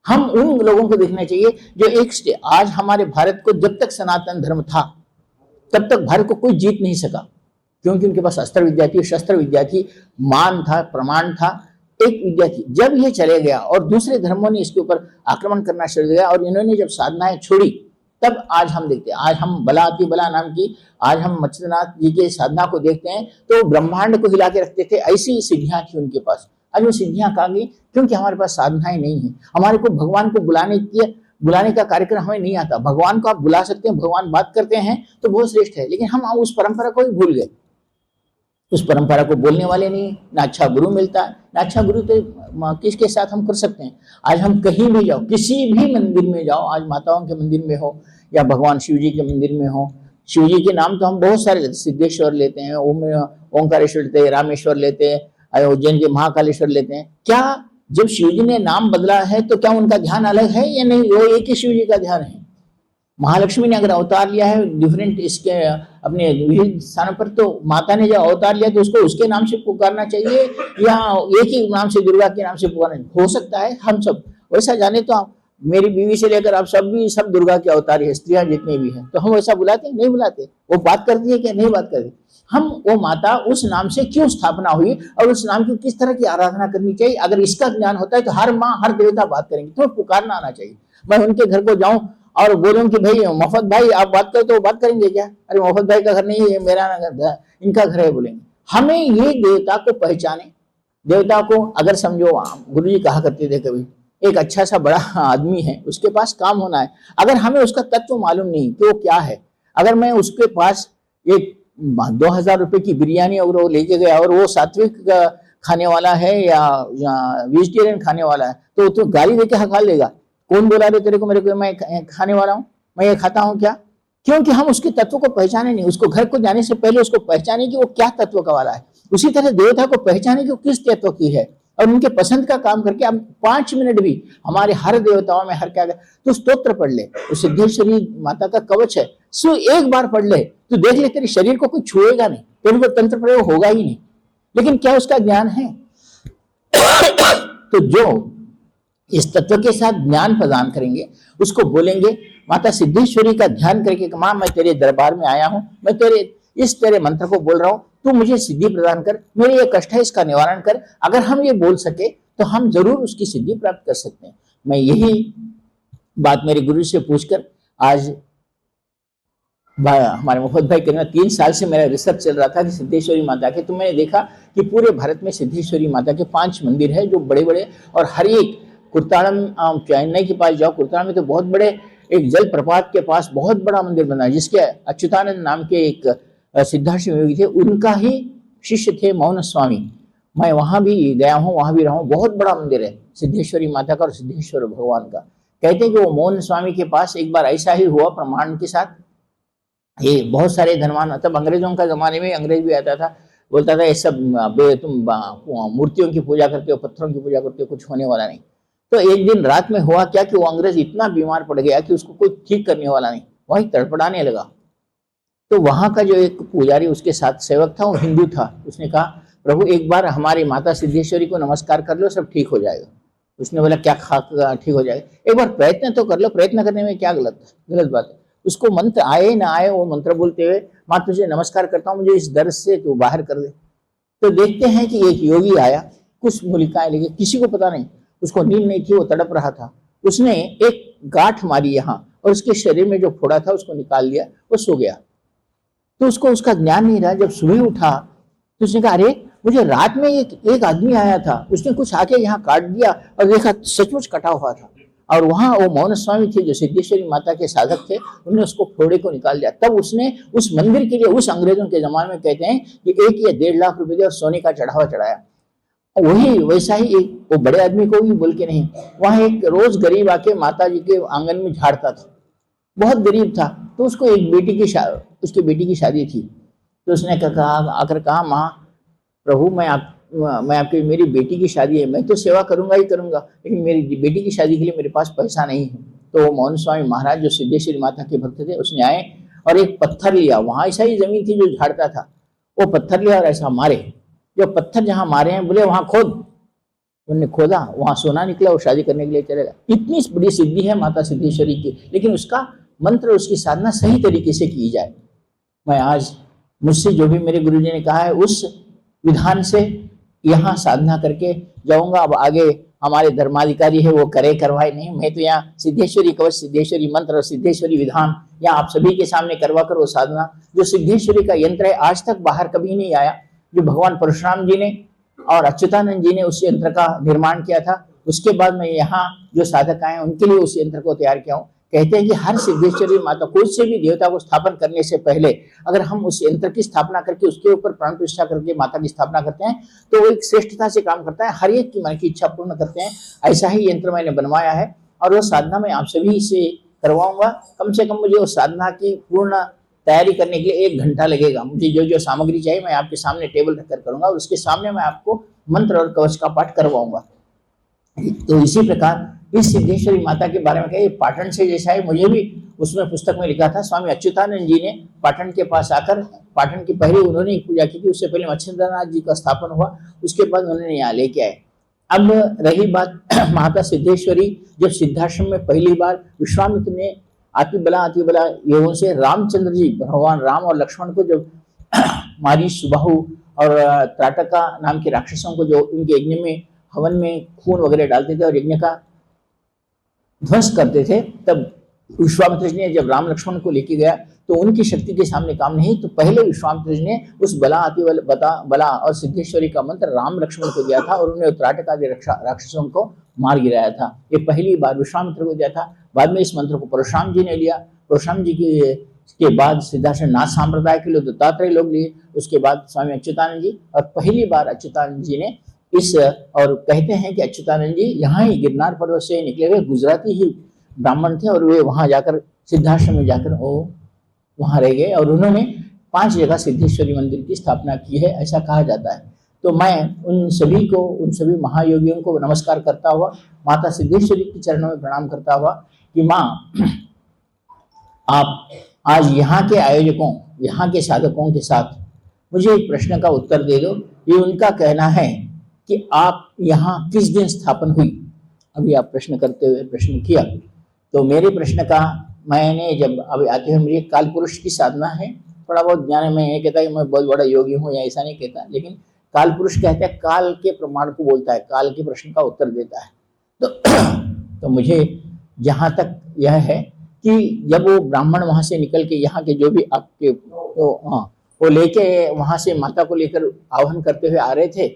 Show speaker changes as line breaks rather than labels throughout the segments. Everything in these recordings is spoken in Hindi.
हम उन लोगों को देखना चाहिए जो आज हमारे भारत को, जब तक सनातन धर्म था तब तक भारत को कोई जीत नहीं सका, क्योंकि उनके पास अस्त्र विद्या थी, शस्त्र विद्या थी, मान था, प्रमाण था, एक विद्या थी। जब ये चले गया और दूसरे धर्मों ने इसके ऊपर आक्रमण करना शुरू किया और इन्होंने जब साधनाएं छोड़ी, तब आज हम देखते हैं, आज हम बला अति बला नाम की, आज हम मत्स्यनाथ जी के साधना को देखते हैं तो ब्रह्मांड को हिला के रखते थे, ऐसी सिद्धियां थी उनके पास। आज वो सिद्धियां कहाँ गई? क्योंकि हमारे पास साधनाएं नहीं है। हमारे को भगवान को बुलाने का कार्यक्रम हमें नहीं आता। भगवान को आप बुला सकते हैं, भगवान बात करते हैं तो बहुत श्रेष्ठ है, लेकिन हम उस परंपरा को ही भूल गए। उस परंपरा को बोलने वाले नहीं, ना अच्छा गुरु मिलता है, ना अच्छा गुरु तो किसके साथ हम कर सकते हैं। आज हम कहीं भी जाओ, किसी भी मंदिर में जाओ, आज माताओं के मंदिर में हो या भगवान शिव जी के मंदिर में हो, शिव जी के नाम तो हम बहुत सारे लेते, सिद्धेश्वर लेते हैं, ओंकारेश्वर लेते हैं, रामेश्वर लेते हैं, उज्जैन के महाकालेश्वर लेते हैं। क्या जब शिव जी ने नाम बदला है तो क्या उनका ध्यान अलग है या नहीं? वो एक ही शिव जी का ध्यान है। महालक्ष्मी ने अगर अवतार लिया है डिफरेंट इसके अपने विविध स्थानों पर, तो माता ने जब अवतार लिया तो उसको उसके नाम से पुकारना चाहिए या एक ही नाम से, दुर्गा के नाम से पुकारना? हो सकता है हम सब वैसा जाने तो मेरी बीवी से लेकर आप सब दुर्गा के अवतार है, स्त्रियां जितनी भी हैं, तो हम वैसा बुलाते हैं? नहीं बुलाते। वो बात करती है क्या? नहीं बात करती। हम वो माता उस नाम से क्यों स्थापना हुई और उस नाम की किस तरह की आराधना करनी चाहिए, अगर इसका ज्ञान होता है तो हर माँ हर देवता बात करेंगे, तो पुकारना आना चाहिए। मैं उनके घर को जाऊं और बोलूं कि भाई मोहम्मद भाई आप बात करें, तो वो बात करेंगे क्या? अरे मोहम्मद भाई का घर नहीं है, मेरा घर, इनका घर है, बोलेंगे। हमें ये देवता को पहचाने। देवता को अगर समझो, गुरु जी कहा करते थे कभी, एक अच्छा सा बड़ा आदमी है, उसके पास काम होना है, अगर हमें उसका तत्व मालूम नहीं कि वो क्या है, अगर मैं उसके पास एक 2000 रुपए की बिरयानी और वो लेके गया और वो सात्विक खाने वाला है या वेजिटेरियन खाने वाला है, तो गाली देके हका लेगा, कौन बोला रे तेरे को, मेरे को, मैं खाने वाला हूँ, मैं ये खाता हूँ क्या? क्योंकि हम उसके तत्व को पहचाने नहीं। उसको घर को जाने से पहले उसको पहचाने कि वो क्या तत्व का वाला है। उसी तरह देवता को पहचाने कि वो किस तत्व की है और उनके पसंद का काम करके हम 5 मिनट भी हमारे हर देवताओं में हर क्या, तो स्तोत्र पढ़ ले, तो सिद्धेश्वरी माता का कवच है, सो एक बार पढ़ ले तो देख ले तेरे शरीर को कोई छुएगा नहीं, तेरे को तंत्र प्रयोग होगा ही नहीं। लेकिन क्या उसका ज्ञान है? तो जो इस तत्व के साथ ज्ञान प्रदान करेंगे, उसको बोलेंगे माता सिद्धेश्वरी का ध्यान करके, मां मैं तेरे दरबार में आया हूं, मैं तेरे मंत्र को बोल रहा हूं, तू मुझे सिद्धि प्रदान कर, मेरे ये कष्ट है इसका निवारण कर। अगर हम ये बोल सके तो हम जरूर उसकी सिद्धि प्राप्त कर सकते हैं। मैं यही बात मेरे गुरु से पूछकर आज हमारे मोहम्मद भाई कहना, 3 साल से मेरा रिसर्च चल रहा था कि सिद्धेश्वरी माता के, तो मैंने देखा कि पूरे भारत में सिद्धेश्वरी माता के 5 मंदिर है जो बड़े बड़े, और हर एक कुर्तालम, चेन्नई के पास जाओ, कुर्तालम में तो बहुत बड़े एक जल प्रपात के पास बहुत बड़ा मंदिर बना है, जिसके अच्युतानंद नाम के एक सिद्धाश्रम योगी थे, उनका ही शिष्य थे मौन स्वामी। मैं वहां भी गया हूँ, वहां भी रहा हूँ, बहुत बड़ा मंदिर है सिद्धेश्वरी माता का और सिद्धेश्वर भगवान का। कहते हैं कि वो मौन स्वामी के पास एक बार ऐसा ही हुआ प्रमाण के साथ, ये बहुत सारे धनवान, तब अंग्रेजों का जमाने में अंग्रेज भी आता था, बोलता था ये सब तुम मूर्तियों की पूजा करते हो, पत्थरों की पूजा करते हो, कुछ होने वाला नहीं। तो एक दिन रात में हुआ क्या कि वो अंग्रेज इतना बीमार पड़ गया कि उसको कोई ठीक करने वाला नहीं, वही तड़पड़ाने लगा। तो वहां का जो एक पुजारी उसके साथ सेवक था, वो हिंदू था, उसने कहा प्रभु एक बार हमारी माता सिद्धेश्वरी को नमस्कार कर लो, सब ठीक हो जाएगा। उसने बोला क्या ठीक हो जाएगा? एक बार प्रयत्न तो कर लो, प्रयत्न करने में क्या गलत बात है। उसको मंत्र आए ना आए, वो मंत्र बोलते हुए, माँ तुझे नमस्कार करता हूँ, मुझे इस दर्द से तू बाहर कर दे। तो देखते हैं कि एक योगी आया, कुछ मूलिकाएं लेके, किसी को पता नहीं, उसको नींद नहीं थी, वो तड़प रहा था, उसने एक गांठ मारी यहाँ और उसके शरीर में जो फोड़ा था उसको निकाल लिया, वो सो गया। तो उसको उसका ज्ञान नहीं रहा। जब सुबह उठा तो उसने कहा अरे मुझे रात में एक आदमी आया था, उसने कुछ आके यहाँ काट दिया और देखा सचमुच कटा हुआ था, और वहां वो मौन स्वामी थे जो सिद्धेश्वरी माता के साधक थे, उन्होंने उसको फोड़े को निकाल दिया। तब उसने उस मंदिर के लिए, उस अंग्रेजों के जमाने में कहते हैं कि 1 या 1.5 लाख रुपए और सोने का चढ़ावा चढ़ाया। वही वैसा ही एक, वो बड़े आदमी को भी बोल के नहीं, वहां एक रोज गरीब आके माता जी के आंगन में झाड़ता था, बहुत गरीब था, तो उसको एक उसकी बेटी की शादी थी, तो उसने आकर कहा माँ प्रभु मैं आपकी, मेरी बेटी की शादी है, मैं तो सेवा करूंगा ही करूंगा, लेकिन मेरी बेटी की शादी के लिए मेरे पास पैसा नहीं है। तो मौन स्वामी महाराज जो सिद्धेश्वरी माता के भक्त थे, उसने आए और एक पत्थर लिया, वहां ऐसा ही जमीन थी जो झाड़ता था, वो पत्थर लिया और ऐसा मारे, जो पत्थर जहां मारे हैं बोले वहां खोद, उन्होंने खोदा, वहां सोना निकला, वो शादी करने के लिए चलेगा। इतनी बड़ी सिद्धि है माता सिद्धेश्वरी की, लेकिन उसका मंत्र, उसकी साधना सही तरीके से की जाए। मैं आज मुझसे जो भी मेरे गुरुजी ने कहा है उस विधान से यहाँ साधना करके जाऊंगा। अब आगे हमारे धर्माधिकारी है वो करे करवाए नहीं, मैं तो यहाँ सिद्धेश्वरी कवच, सिद्धेश्वरी मंत्र और सिद्धेश्वरी विधान यहाँ आप सभी के सामने करवा कर वो साधना, जो सिद्धेश्वरी का यंत्र है आज तक बाहर कभी नहीं आया, जो भगवान परशुराम जी ने और अच्युतानंद जी ने उस यंत्र का निर्माण किया था। उसके बाद मैं यहाँ जो साधक आए उनके लिए उस यंत्र को तैयार किया हूँ। कहते हैं कि हर सिद्धेश्वरी माता, कोई से भी देवता को स्थापन करने से पहले अगर हम उस यंत्र की स्थापना करके उसके ऊपर प्राण प्रतिष्ठा करके माता की स्थापना करते हैं तो वो एक श्रेष्ठता से काम करता है, हर एक की मन की इच्छा पूर्ण करते हैं। ऐसा ही यंत्र मैंने बनवाया है और वो साधना मैं आप सभी से करवाऊंगा। कम से कम मुझे उस साधना की पूर्ण तैयारी करने के लिए 1 घंटा लगेगा। मुझे जो जो सामग्री चाहिए मैं आपके सामने टेबल रखकर करूंगा और उसके सामने मैं आपको मंत्र और कवच का पाठ करवाऊंगा। तो इसी प्रकार इस सिद्धेश्वरी माता के बारे में कहा, पाटन से जैसा है, मुझे भी उसमें पुस्तक में लिखा था, स्वामी अच्युतानंद जी ने पाटन के पास आकर, पाटन की पहले उन्होंने पूजा की थी, उससे पहले मच्छिंद्रनाथ जी का स्थापन हुआ, उसके बाद उन्होंने यहाँ लेके आए। अब रही बात माता सिद्धेश्वरी, जब सिद्धाश्रम में पहली बार विश्वामित्र ने अति बला योगों से रामचंद्र जी, भगवान राम और लक्ष्मण को जब मारीच, सुबाहु और त्राटका नाम के राक्षसों को जो उनके यज्ञ में हवन में खून वगैरह डालते थे और यज्ञ का ध्वंस करते थे, तब विश्वामित्र जी ने जब राम लक्ष्मण को लेके गया तो उनकी शक्ति के सामने काम नहीं, तो पहले विश्वामित्र जी ने उस बला और सिद्धेश्वरी का मंत्र राम लक्ष्मण को दिया था और उन्हें त्राटका के राक्षसों को मार गिराया था। ये पहली बार विश्वामित्र को दिया था। बाद में इस मंत्र को परशुराम जी ने लिया। परशुराम जी के बाद सिद्धाश्रम नाथ संप्रदाय के लोग, दत्तात्रेय लोग लिए, उसके बाद स्वामी अच्युतानंद जी, और पहली बार अच्युतानंद जी ने इस, और कहते हैं कि अच्युतानंद जी यहाँ ही गिरनार पर्वत से निकले हुए गुजराती ही ब्राह्मण थे और वे वहां जाकर सिद्धाश्रम में जाकर वो वहां रह गए और उन्होंने 5 जगह सिद्धेश्वरी मंदिर की स्थापना की है, ऐसा कहा जाता है। तो मैं उन सभी को, उन सभी महायोगियों को नमस्कार करता हुआ, माता सिद्धेश्वरी के चरणों में प्रणाम करता हुआ कि माँ, आप आज यहाँ के आयोजकों, यहाँ के साधकों के साथ मुझे एक प्रश्न का उत्तर दे दो। ये उनका कहना है कि आप यहाँ किस दिन स्थापन हुई। अभी आप प्रश्न करते हुए प्रश्न किया, तो मेरे प्रश्न का मैंने जब अभी आते हुए, मुझे काल पुरुष की साधना है, थोड़ा बहुत ज्ञान, मैं ये कहता कि मैं बहुत बड़ा योगी हूँ या ऐसा नहीं कहता, लेकिन काल पुरुष कहता है, काल के प्रमाण को बोलता है, काल के प्रश्न का उत्तर देता है। तो मुझे जहाँ तक यह है कि जब वो ब्राह्मण वहां से निकल के यहाँ के जो भी आपके वो लेके वहां से माता को लेकर आह्वान करते हुए आ रहे थे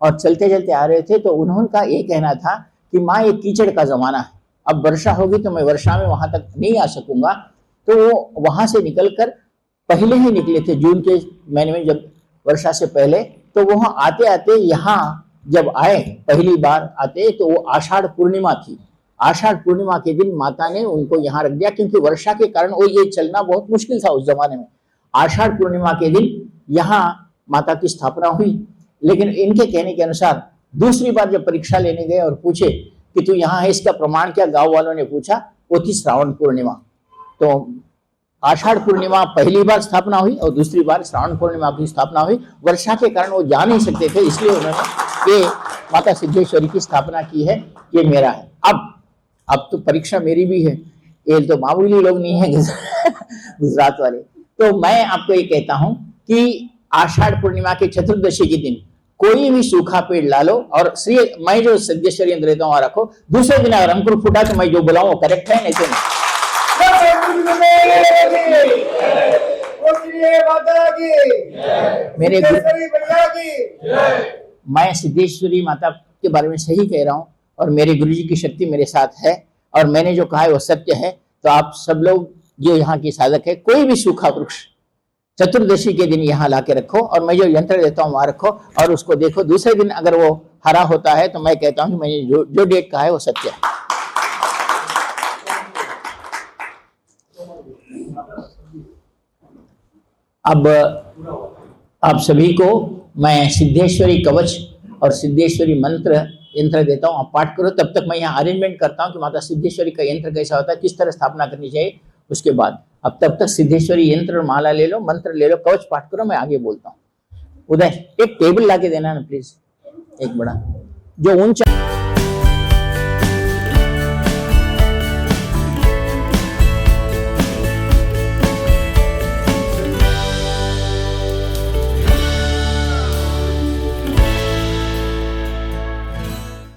और चलते चलते आ रहे थे, तो उन्होंने ये कहना था कि माँ, ये कीचड़ का जमाना है, अब वर्षा होगी तो मैं वर्षा में वहां तक नहीं आ सकूंगा। तो वो वहां से निकलकर पहले ही निकले थे, जून के महीने में जब वर्षा से पहले, तो वहां आते आते यहाँ जब आए पहली बार आते तो वो आषाढ़ पूर्णिमा थी। आषाढ़ पूर्णिमा के दिन माता ने उनको यहाँ रख दिया, क्योंकि वर्षा के कारण वो ये चलना बहुत मुश्किल था उस जमाने में। आषाढ़ पूर्णिमा के दिन यहाँ माता की स्थापना हुई। लेकिन इनके कहने के अनुसार दूसरी बार जब परीक्षा लेने गए और पूछे कि तू यहाँ है, इसका प्रमाण क्या, गांव वालों ने पूछा, वो थी श्रावण पूर्णिमा। तो आषाढ़ पूर्णिमा पहली बार स्थापना हुई और दूसरी बार श्रावण पूर्णिमा की स्थापना हुई। वर्षा के कारण वो जा नहीं सकते थे, इसलिए उन्होंने ये माता सिद्धेश्वरी की स्थापना की है, ये मेरा है। अब तो परीक्षा मेरी भी है, ये तो मामूली लोग नहीं है गुजरात वाले। तो मैं आपको ये कहता हूं कि आषाढ़ पूर्णिमा के चतुर्दशी के दिन कोई भी सूखा पेड़ ला लो और मैं जो सिद्धेश्वरी यंत्र देता हूँ रखो, दूसरे दिन अगर अंकुर फूटा तो मैं जो बुलाऊं वो करेक्ट है, नहीं तो नहीं। मेरे मैं सिद्धेश्वरी माता के बारे में सही कह रहा हूँ और मेरे गुरुजी की शक्ति मेरे साथ है और मैंने जो कहा है वो सत्य है। तो आप सब लोग जो यहाँ के साधक है, कोई भी सूखा वृक्ष चतुर्दशी के दिन यहाँ लाके रखो और मैं जो यंत्र देता हूँ वहां रखो और उसको देखो, दूसरे दिन अगर वो हरा होता है तो मैं कहता हूँ कि मैंने जो डेट कहा है वो सत्य है। अब आप सभी को मैं सिद्धेश्वरी कवच और सिद्धेश्वरी मंत्र यंत्र देता हूँ, आप पाठ करो। तब तक मैं यहाँ अरेंजमेंट करता हूँ कि माता सिद्धेश्वरी का यंत्र कैसा होता है, किस तरह स्थापना करनी चाहिए। उसके बाद अब तब तक सिद्धेश्वरी यंत्र और माला ले लो, मंत्र ले लो, कवच पाठ करो, मैं आगे बोलता हूँ। उदय, एक टेबल ला के देना ना प्लीज, एक बड़ा। जो उन